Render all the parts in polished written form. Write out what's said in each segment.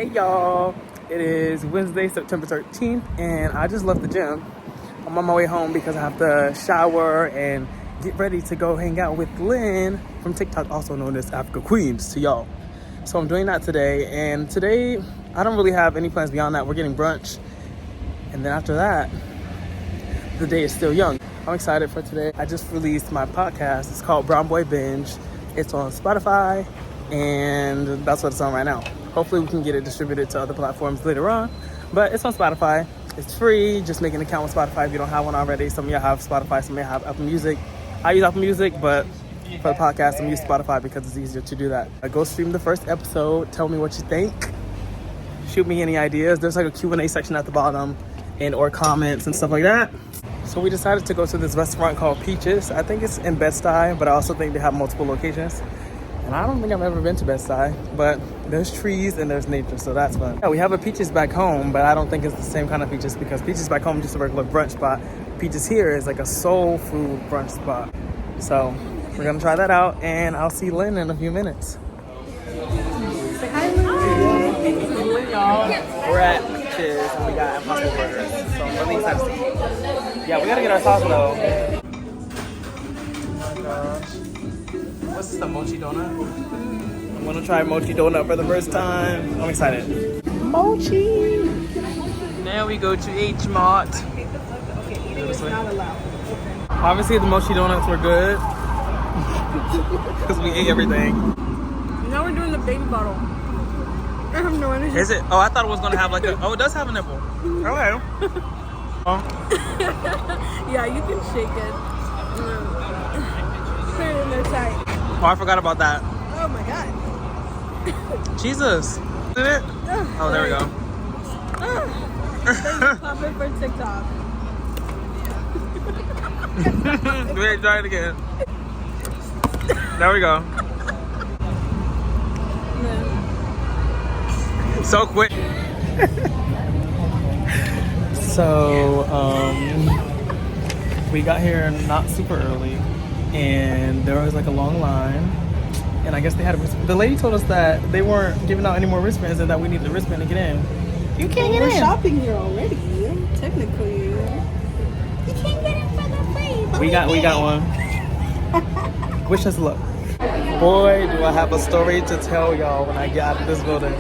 Hey y'all, it is Wednesday, September 13th, and I just left the gym. I'm on my way home because I have to shower and get ready to go hang out with Lynn from TikTok, also known as Africa Queens to y'all. So I'm doing that today, and today I don't really have any plans beyond that. We're getting brunch, and then after that, the day is still young. I'm excited for today. I just released my podcast. It's called Brown Boy Binge. It's on Spotify, and that's what it's on right now. Hopefully we can get it distributed to other platforms later on, but it's on Spotify. It's free. Just make an account with Spotify if you don't have one already. Some of y'all have Spotify, some of y'all have Apple Music. I use Apple Music, but for the podcast, I'm using Spotify because it's easier to do that. Go stream the first episode. Tell me what you think. Shoot me any ideas. There's like a Q&A section at the bottom and or comments and stuff like that. So we decided to go to this restaurant called Peaches. I think it's in Bed-Stuy, but I also think they have multiple locations. And I don't think I've ever been to Bed-Stuy, but there's trees and there's nature, so that's fun. Yeah, we have a Peaches back home, but I don't think it's the same kind of Peaches because Peaches back home is just a regular brunch spot. Peaches here is like a soul food brunch spot. So we're gonna try that out, and I'll see Lynn in a few minutes. Say hi, Lynn. This is Lynn, y'all. We're at Peaches and we got Impossible Burgers, so I'm really excited to see. Yeah, we gotta get our sauce though. Oh my gosh. What's this, the mochi donut? I'm gonna try mochi donut for the first time. I'm excited. Mochi! Now we go to H Mart. Okay, eating is not allowed. Okay. Obviously the mochi donuts were good. Because we ate everything. Now we're doing the baby bottle. I have no energy. Is it? Oh, I thought it was gonna have like a, oh, it does have a nipple. Okay. Yeah, you can shake it. Put it in there tight. Oh, I forgot about that. Oh my god. Jesus. Did it? Oh, there we go. Pop it for TikTok. Wait, try it again. There we go. Yeah. So quick. So, we got here not super early, and there was like a long line, and I guess they had the lady told us that they weren't giving out any more wristbands and that we needed a wristband to get in. You can't get in. We're shopping here already. Technically, you can't get in for the free. We got one. Wish us luck. Boy, do I have a story to tell y'all when I get out of this building.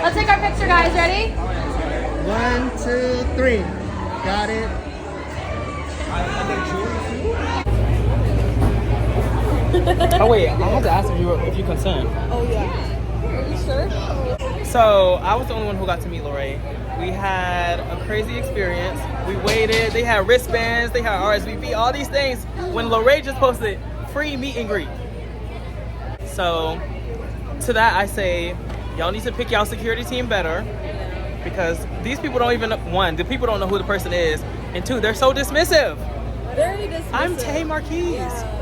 Let's take our picture, guys. Ready? 1, 2, 3. Got it. Oh wait, I have to ask if you consent. Oh yeah. Are you sure? So I was the only one who got to meet Lorraine. We had a crazy experience. We waited. They had wristbands. They had RSVP. All these things. When Lorraine just posted free meet and greet. So to that I say, y'all need to pick y'all security team better, because these people don't even, one, the people don't know who the person is, and two, they're so dismissive. Very dismissive. I'm Tay Marquise. Yeah.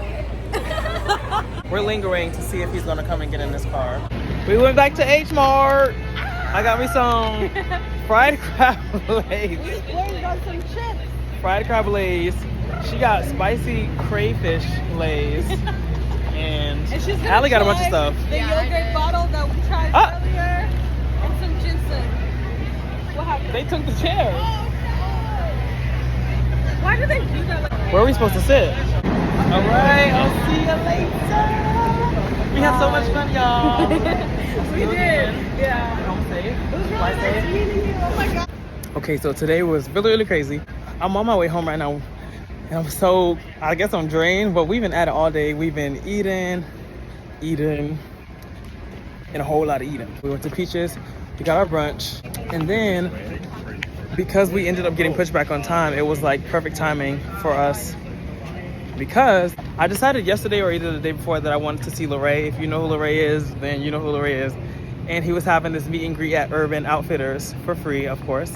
We're lingering to see if he's gonna come and get in this car. We went back to H Mart. I got me some fried crab legs. Blaine got some chips. Fried crab legs. She got spicy crayfish legs. And she's gonna Allie got a bunch of try stuff. The yogurt bottle that we tried earlier, and some ginseng. What happened? They took the chair. Why do they do that? Where are we supposed to sit? All right, I'll see you later. We had so much fun, y'all. We did. Yeah. Home safe. It was really Fly nice safe. meeting you. Oh my god. Okay, so today was really, really crazy. I'm on my way home right now, and I guess I'm drained, but we've been at it all day. We've been eating, and a whole lot of eating. We went to Peaches, we got our brunch, and then because we ended up getting pushed back on time, it was like perfect timing for us, because I decided yesterday or either the day before that I wanted to see Lorraine. If you know who Lorraine is, then you know who Lorraine is. And he was having this meet and greet at Urban Outfitters for free, of course.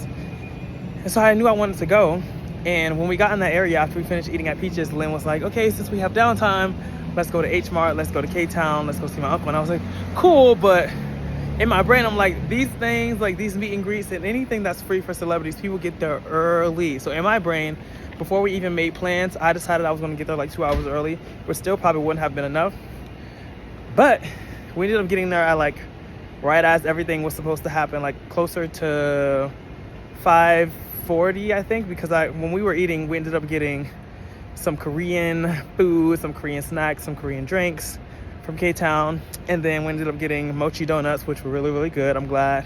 And so I knew I wanted to go. And when we got in that area after we finished eating at Peaches, Lynn was like, okay, since we have downtime, let's go to H Mart, let's go to K-Town, let's go see my uncle. And I was like, cool, but in my brain, I'm like, these things, like these meet and greets and anything that's free for celebrities, people get there early. So in my brain, before we even made plans, I decided I was going to get there like 2 hours early, which still probably wouldn't have been enough. But we ended up getting there at like right as everything was supposed to happen, like closer to 5:40, I think, because when we were eating, we ended up getting some Korean food, some Korean snacks, some Korean drinks from K-Town, and then we ended up getting mochi donuts, which were really, really good. I'm glad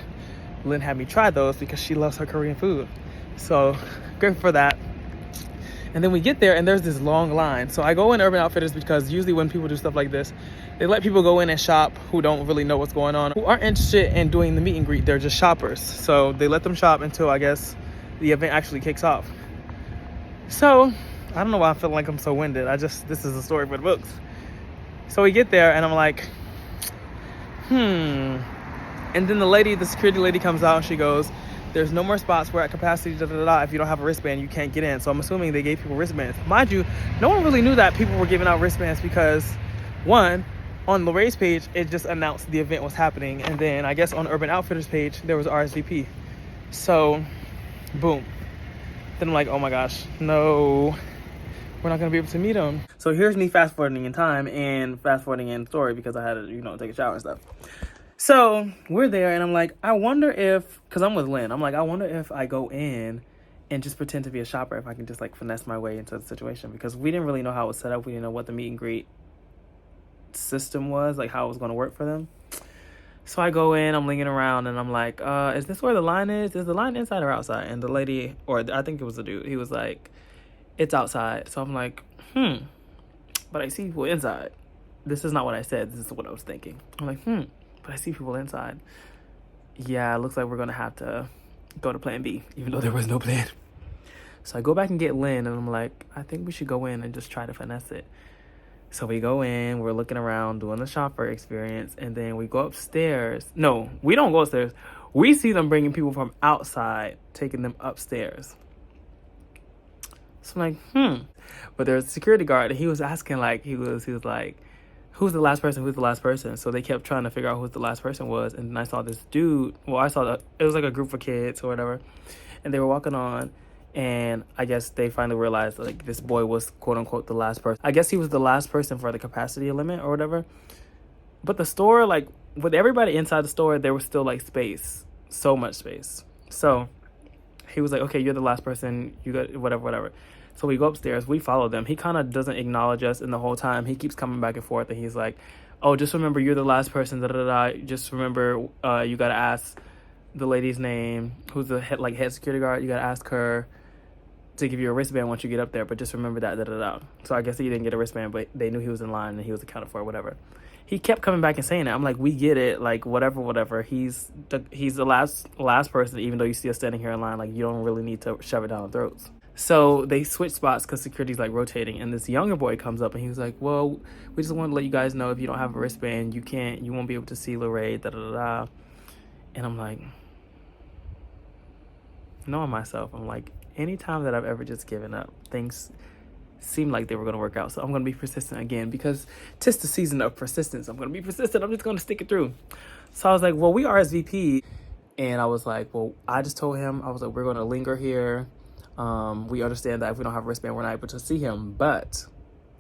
Lynn had me try those because she loves her Korean food. So grateful for that. And then we get there and there's this long line. So I go in Urban Outfitters because usually when people do stuff like this, they let people go in and shop who don't really know what's going on, who aren't interested in doing the meet and greet. They're just shoppers. So they let them shop until, I guess, the event actually kicks off. So I don't know why I feel like I'm so winded. This is a story for the books. So we get there and I'm like, And then the security lady comes out and she goes, there's no more spots. We're at capacity, If you don't have a wristband, you can't get in. So I'm assuming they gave people wristbands. Mind you, no one really knew that people were giving out wristbands because, one, on Lorraine's page, it just announced the event was happening. And then I guess on Urban Outfitters page, there was RSVP. So, boom. Then I'm like, oh my gosh, no. We're not gonna be able to meet them. So here's me fast forwarding in time and fast forwarding in story because I had to, take a shower and stuff. So we're there and I'm like, I wonder if, because I'm with Lynn, I'm like, I wonder if I go in and just pretend to be a shopper, if I can just like finesse my way into the situation, because we didn't really know how it was set up. We didn't know what the meet and greet system was, like how it was gonna work for them. So I go in, I'm lingering around and I'm like, is this where the line is? Is the line inside or outside? And the lady, or I think it was the dude, he was like, it's outside. So I'm like, but I see people inside. This is not what I said. This is what I was thinking. I'm like, but I see people inside. Yeah, it looks like we're going to have to go to plan B, even though there was no plan. So I go back and get Lynn, and I'm like, I think we should go in and just try to finesse it. So we go in, we're looking around, doing the shopper experience, and then we go upstairs. No, we don't go upstairs. We see them bringing people from outside, taking them upstairs. So I'm like, But there's a security guard, and he was asking, like, he was like, who's the last person? Who's the last person? So they kept trying to figure out who the last person was. And then I saw this dude. Well, it was like a group of kids or whatever. And they were walking on. And I guess they finally realized, like, this boy was, quote unquote, the last person. I guess he was the last person for the capacity limit or whatever. But the store, like, with everybody inside the store, there was still, like, space. So much space. So he was like, okay, you're the last person. You got whatever. So we go upstairs, we follow them. He kind of doesn't acknowledge us, and the whole time he keeps coming back and forth, and he's like, oh, just remember you're the last person, Just remember you got to ask the lady's name, who's the head security guard. You got to ask her to give you a wristband once you get up there, but just remember that, So I guess he didn't get a wristband, but they knew he was in line and he was accounted for, whatever. He kept coming back and saying that. I'm like, we get it, like, whatever. He's the last person, even though you see us standing here in line, like, you don't really need to shove it down our throats. So they switch spots because security's like rotating, and this younger boy comes up and he was like, well, we just want to let you guys know if you don't have a wristband, you won't be able to see Lorraine, And I'm like, knowing myself, I'm like, anytime that I've ever just given up, things seemed like they were going to work out. So I'm going to be persistent again, because 'tis the season of persistence. I'm going to be persistent. I'm just going to stick it through. So I was like, well, we RSVP. And I was like, well, I just told him, I was like, we're going to linger here. We understand that if we don't have a wristband, we're not able to see him. But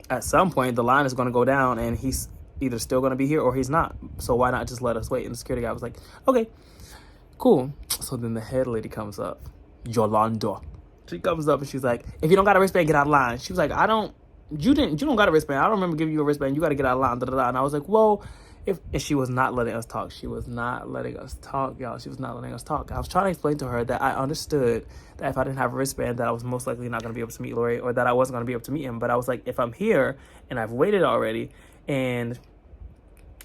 at some point, the line is going to go down, and he's either still going to be here or he's not. So why not just let us wait? And the security guy was like, okay, cool. So then the head lady comes up, Yolanda. She comes up and she's like, if you don't got a wristband, get out of line. She was like, you don't got a wristband. I don't remember giving you a wristband. You got to get out of line. And I was like, whoa. And she was not letting us talk. She was not letting us talk, y'all. She was not letting us talk. I was trying to explain to her that I understood that if I didn't have a wristband, that I was most likely not going to be able to meet Lori, or that I wasn't going to be able to meet him. But I was like, if I'm here and I've waited already and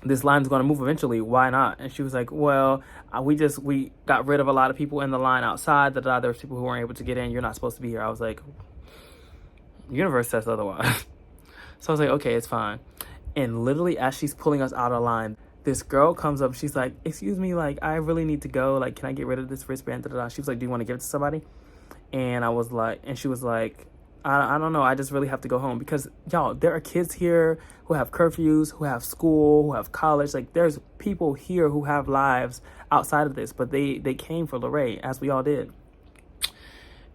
this line's going to move eventually, why not? And she was like, well, we got rid of a lot of people in the line outside. There was people who weren't able to get in. You're not supposed to be here. I was like, universe says otherwise. So I was like, okay, it's fine. And literally as she's pulling us out of line, this girl comes up. She's like, excuse me, like, I really need to go. Like, can I get rid of this wristband? She was like, do you want to give it to somebody? And I was like, and she was like, I don't know. I just really have to go home because, y'all, there are kids here who have curfews, who have school, who have college. Like, there's people here who have lives outside of this, but they came for Lorraine, as we all did.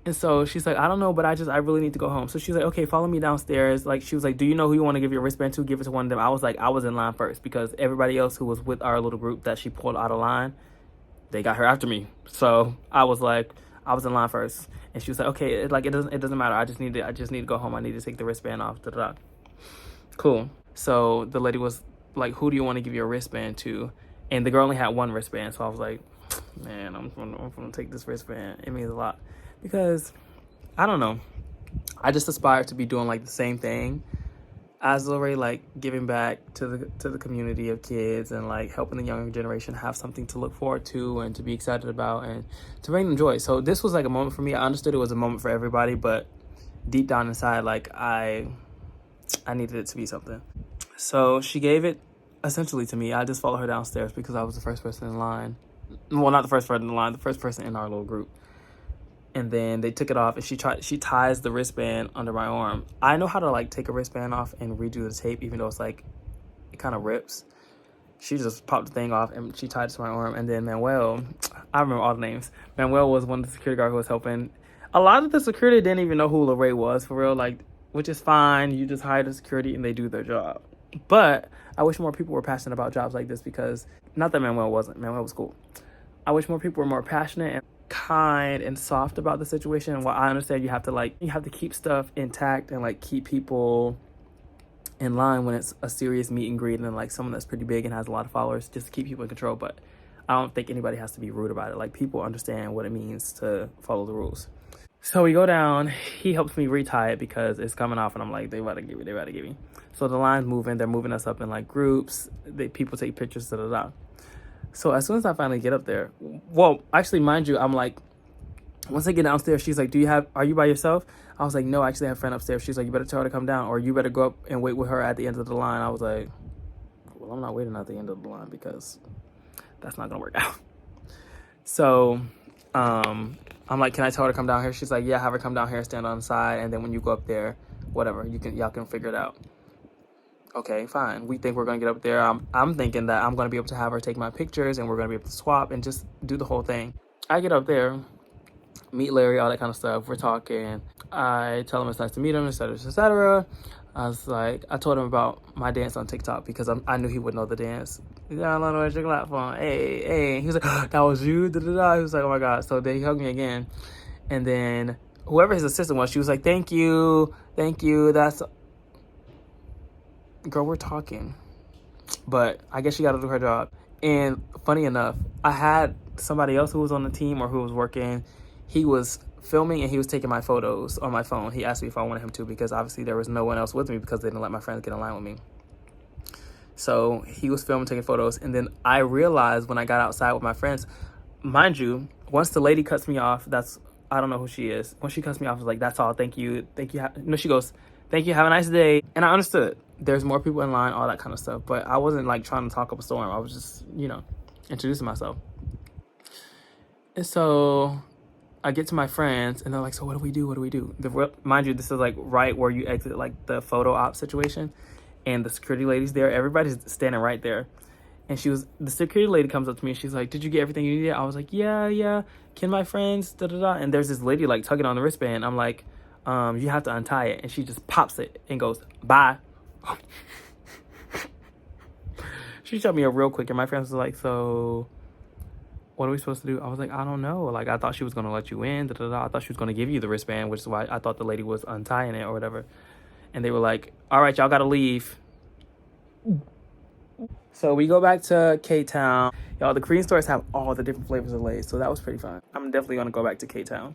And so she's like, I don't know, but I really need to go home. So she's like, okay, follow me downstairs. Like, she was like, do you know who you want to give your wristband to? Give it to one of them. I was like, I was in line first because everybody else who was with our little group that she pulled out of line, they got her after me. So I was like, I was in line first. And she was like, okay, it doesn't matter. I just need to go home. I need to take the wristband off. Da, da, da. Cool. So the lady was like, who do you want to give your wristband to? And the girl only had one wristband. So I was like, man, I'm gonna take this wristband. It means a lot because I don't know. I just aspire to be doing like the same thing as Lorraine, like giving back to the community of kids and like helping the younger generation have something to look forward to and to be excited about and to bring them joy. So this was like a moment for me. I understood it was a moment for everybody, but deep down inside, like I needed it to be something. So she gave it essentially to me. I just followed her downstairs because I was the first person in line. Well, not the first person in line, the first person in our little group. And then they took it off, and she ties the wristband under my arm. I know how to like take a wristband off and redo the tape, even though it's like it kind of rips. She just popped the thing off and she tied it to my arm. And then Manuel, I remember all the names. Manuel was one of the security guards who was helping. A lot of the security didn't even know who Lorraine was for real, like, which is fine. You just hire the security and they do their job. But I wish more people were passionate about jobs like this because not that Manuel wasn't. Manuel was cool. I wish more people were more passionate and kind and soft about the situation. Well, I understand you have to keep stuff intact and like keep people in line when it's a serious meet and greet and like someone that's pretty big and has a lot of followers, just to keep people in control. But I don't think anybody has to be rude about it. Like, people understand what it means to follow the rules. So we go down, he helps me retie it because it's coming off, and I'm like, they about to give me. So the line's moving, they're moving us up in like groups, people take pictures, da da da. So as soon as I finally get up there, well, actually, mind you, I'm like, once I get downstairs, she's like, are you by yourself? I was like, no, I actually have a friend upstairs. She's like, you better tell her to come down, or you better go up and wait with her at the end of the line. I was like, well, I'm not waiting at the end of the line because that's not gonna work out. So I'm like, can I tell her to come down here? She's like, yeah, have her come down here and stand on the side, and then when you go up there, whatever, y'all can figure it out. Okay, fine. We think we're gonna get up there. I'm thinking that I'm gonna be able to have her take my pictures and we're gonna be able to swap and just do the whole thing. I get up there, meet Larry, all that kind of stuff. We're talking. I tell him it's nice to meet him, etc., etc. I was like, I told him about my dance on TikTok because I knew he would know the dance. Yeah, I don't know what you're glad for. Hey. He was like, that was you? Da, da, da. He was like, oh my God. So then he hugged me again. And then whoever his assistant was, she was like, thank you. That's... Girl, we're talking. But I guess she got to do her job. And funny enough, I had somebody else who was on the team or who was working. He was filming and he was taking my photos on my phone. He asked me if I wanted him to because obviously there was no one else with me because they didn't let my friends get in line with me. So he was filming, taking photos. And then I realized when I got outside with my friends, mind you, once the lady cuts me off, I don't know who she is. When she cuts me off, I was like, that's all. Thank you. No, she goes, thank you. Have a nice day. And I understood. There's more people in line, all that kind of stuff. But I wasn't like trying to talk up a storm. I was just, introducing myself. And so I get to my friends and they're like, so what do we do? Mind you, this is like right where you exit like the photo op situation. And the security lady's there. Everybody's standing right there. And the security lady comes up to me and she's like, did you get everything you needed? I was like, yeah. Can my friends, da da da. And there's this lady like tugging on the wristband. I'm like, you have to untie it. And she just pops it and goes, bye. She shut me up real quick. And my friends was like, so what are we supposed to do? I was like, I don't know. Like, I thought she was going to let you in. Da, da, da. I thought she was going to give you the wristband, which is why I thought the lady was untying it or whatever. And they were like, all right, y'all got to leave. So we go back to K-Town. Y'all, the Korean stores have all the different flavors of Lay's. So that was pretty fun. I'm definitely going to go back to K-Town.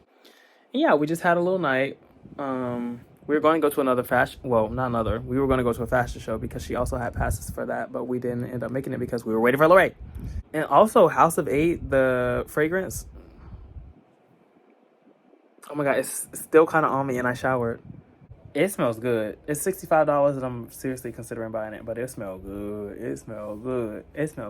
And yeah, we just had a little night. We were going to go to another fashion... Well, not another. We were going to go to a fashion show because she also had passes for that. But we didn't end up making it because we were waiting for Lorraine. And also, House of 8, the fragrance... Oh my God, it's still kind of on me and I showered. It smells good. It's $65 and I'm seriously considering buying it. But it smells good. It smells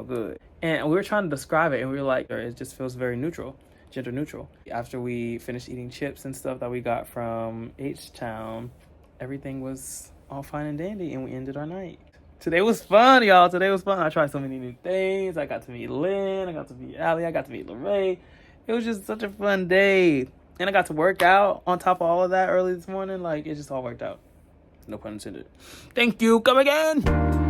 good. And we were trying to describe it and we were like, it just feels very neutral. gender neutral. After we finished eating chips and stuff that we got from H-Town, everything was all fine and dandy, and we ended our night. Today was fun, y'all. Today was fun. I tried so many new things. I got to meet Lynn. I got to meet Allie. I got to meet Lorraine. It was just such a fun day. And I got to work out on top of all of that early this morning. Like, it just all worked out. No pun intended. Thank you. Come again.